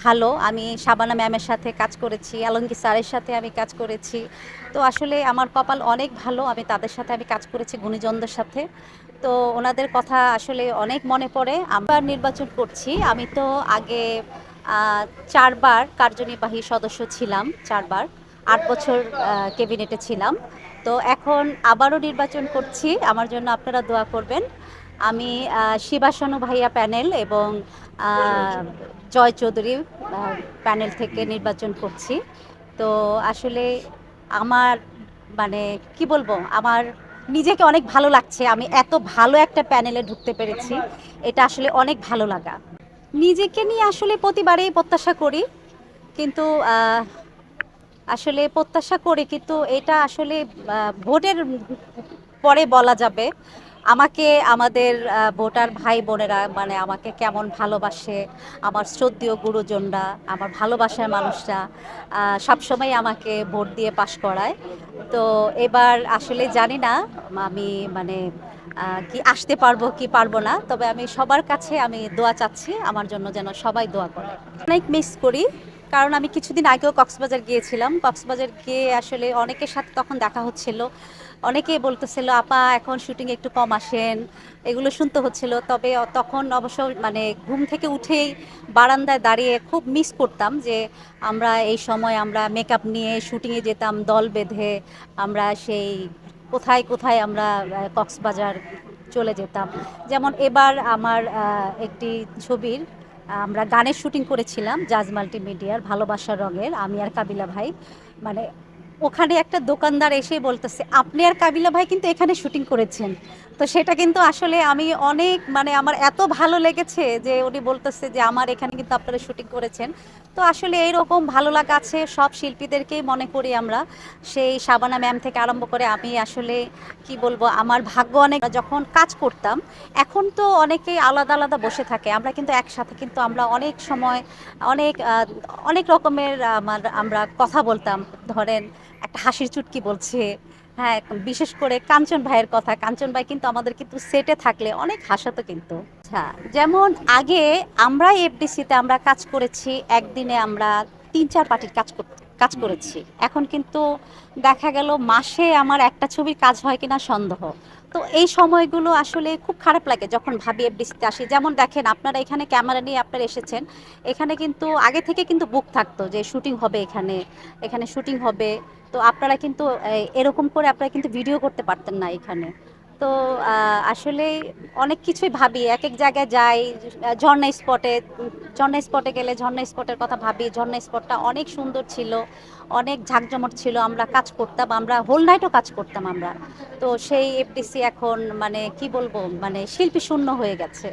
ভালো। আমি শাবানা ম্যামের সাথে কাজ করেছি, আলমগীর স্যারের সাথে আমি কাজ করেছি। তো আসলে আমার কপাল অনেক ভালো। তাদের সাথে আমি কাজ করেছি গুণীজনদের সাথে। তো ওনাদের কথা আসলে অনেক মনে পড়ে। আমরা নির্বাচন করছি। আমি তো আগে ৪ বার কার্যনির্বাহী সদস্য ছিলাম, ৪ বার। ৮ বছর ক্যাবিনেটে ছিলাম। তো এখন আবারও নির্বাচন করছি। আমার জন্য আপনারা দোয়া করবেন। আমি শিবাশানু ভাইয়া প্যানেল এবং আ জয় চৌধুরী প্যানেল থেকে নির্বাচন করছি। তো আসলে আমার মানে কি বলবো? আমার নিজেকে অনেক ভালো লাগছে। আমি এত ভালো একটা প্যানেলে ঢুকতে পেরেছি। এটা আসলে অনেক ভালো লাগা। নিজেকে নিয়ে আসলে প্রতিবারেই প্রত্যাশা করি। কিন্তু আসলে প্রত্যাশা করি, কিন্তু এটা আসলে ভোটের পরে বলা যাবে। আমাকে আমাদের ভোটার ভাই বোনেরা মানে আমাকে কেমন ভালোবাসে, আমার শ্রদ্ধেয় গুরুজনরা, আমার ভালোবাসার মানুষরা সবসময় আমাকে ভোট দিয়ে পাশ করায়। তো এবার আসলে জানি না আমি মানে কি আসতে পারবো কি পারবো না, তবে আমি সবার কাছে আমি দোয়া চাচ্ছি আমার জন্য, যেন সবাই দোয়া করে। অনেক মিস করি, কারণ আমি কিছুদিন আগেও কক্সবাজার গিয়েছিলাম। কক্সবাজার গিয়ে আসলে অনেকের সাথে তখন দেখা হচ্ছিল। অনেকেই বলতেছিল আপা এখন শুটিংয়ে একটু কম আসেন, এগুলো শুনতে হচ্ছিল। তবে তখন অবশ্য মানে ঘুম থেকে উঠেই বারান্দায় দাঁড়িয়ে খুব মিস করতাম যে আমরা এই সময় আমরা মেকআপ নিয়ে শুটিংয়ে যেতাম দল বেঁধে। আমরা সেই কোথায় কোথায় আমরা কক্সবাজার চলে যেতাম। যেমন এবার আমার একটি ছবির আমরা গানের শুটিং করেছিলাম জাজ মাল্টিমিডিয়ার ভালোবাসার রঙের, আমি আর কাবিলা ভাই। মানে ওখানে একটা দোকানদার এসে বলতেছে আপনি আর কাবিলা ভাই কিন্তু এখানে শুটিং করেছেন। তো সেটা কিন্তু আসলে আমি অনেক মানে আমার এত ভালো লেগেছে যে উনি বলতেছে যে আমার এখানে কিন্তু আপনারা শুটিং করেছেন। তো আসলে এইরকম ভালো লাগা আছে সব শিল্পীদেরকেই মনে করি আমরা। সেই শাবানা ম্যাম থেকে আরম্ভ করে আমি আসলে কি বলবো, আমার ভাগ্য অনেক। যখন কাজ করতাম, এখন তো অনেকেই আলাদা আলাদা বসে থাকে, আমরা কিন্তু একসাথে কিন্তু আমরা অনেক সময় অনেক অনেক রকমের আমরা কথা বলতাম। ধরেন একটা হাসির চুটকি বলছে, হ্যাঁ, বিশেষ করে কাঞ্চন ভাইয়ের কথা। কাঞ্চন ভাই কিন্তু আমাদের কিন্তু সেটে থাকলে অনেক হাসাতো কিন্তু। আচ্ছা, যেমন আগে আমরা এফডিসিতে আমরা কাজ করেছি, একদিনে আমরা ৩-৪ পার্টির কাজ করেছি। এখন কিন্তু দেখা গেল মাসে আমার একটা ছবির কাজ হয় কিনা সন্দেহ। তো এই সময়গুলো আসলে খুব খারাপ লাগে যখন ভাবি এফডিসিতে আসি। যেমন দেখেন আপনারা এখানে ক্যামেরা নিয়ে আপনারা এসেছেন, এখানে কিন্তু আগে থেকে কিন্তু বুক থাকতো যে শুটিং হবে এখানে, এখানে শুটিং হবে। তো আপনারা কিন্তু এরকম করে আপনারা কিন্তু ভিডিও করতে পারতেন না এখানে। তো আসলে অনেক কিছুই ভাবি, এক এক জায়গায় যাই। ঝর্ণা স্পটে ঝর্ণা স্পটে গেলে ঝর্ণা স্পটের কথা ভাবি। ঝর্ণা স্পটটা অনেক সুন্দর ছিল, অনেক ঝাঁকজমট ছিল। আমরা কাজ করতাম, আমরা হোল নাইটও কাজ করতাম আমরা। তো সেই এফডিসি এখন মানে কি বলবো, মানে শিল্পী শূন্য হয়ে গেছে।